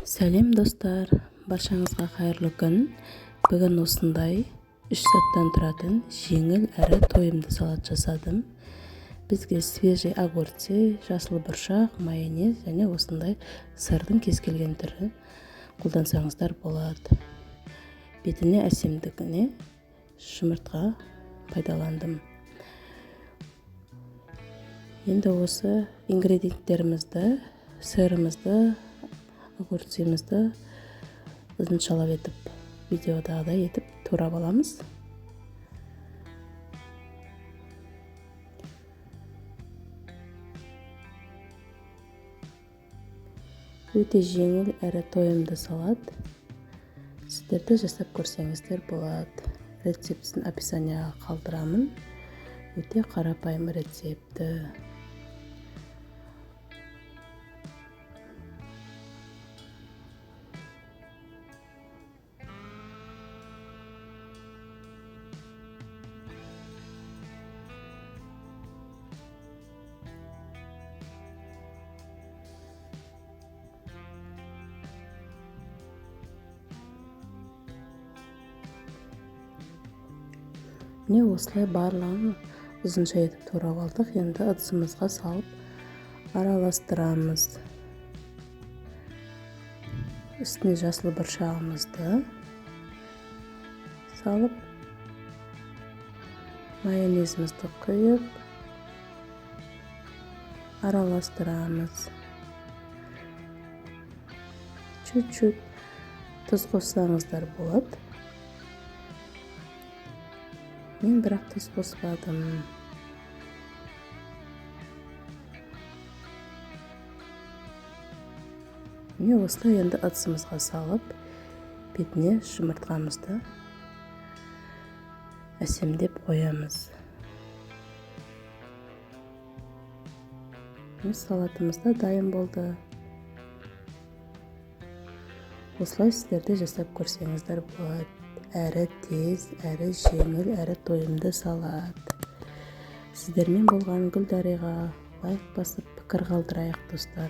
Сәлем достар, баршаңызға қайырлы күн. Бүгін осындай 3 заттан тұратын жеңіл әрі тойымды салат жасадым. Бізге свежий огурцы, жасыл бұршақ, майонез және осындай сырдың кез келген түрі қолдансаңыздар болады. Бетіне әсемдігіне жұмыртқа пайдаландым. Енді осы ингредиенттерімізді, сырымызды, огурцымызды ұзыншалап етіп, видеодағыдай етіп турап аламыз. Өте жеңіл әрі тойымды салат. Сіздерді жасап көрсеңіздер болады. Рецептісін описанияға қалдырамын. Өте қарапайым рецепті. Міне осылай барлығын ұзынша етіп турап алдық. Енді ыдысымызға салып араластырамыз. Үстіне жасыл бұршағымызды салып, майонезімізді құйып араластырамыз. Чуть-чуть тұз қоссаңыздар болады. Мен бірақ тұз қоспадым. Міне осылай енді ыдысымызға салып, бетіне жұмыртқамызды әсемдеп қоямыз. Салатымыз да дайын болды. Осылай сіздерде жасап көрсеңіздер болады. Әрі тез, әрі жеңіл, әрі тойымды салат. Сіздермен болған Гүлдариға лайк басып пікір қалдырайық достар.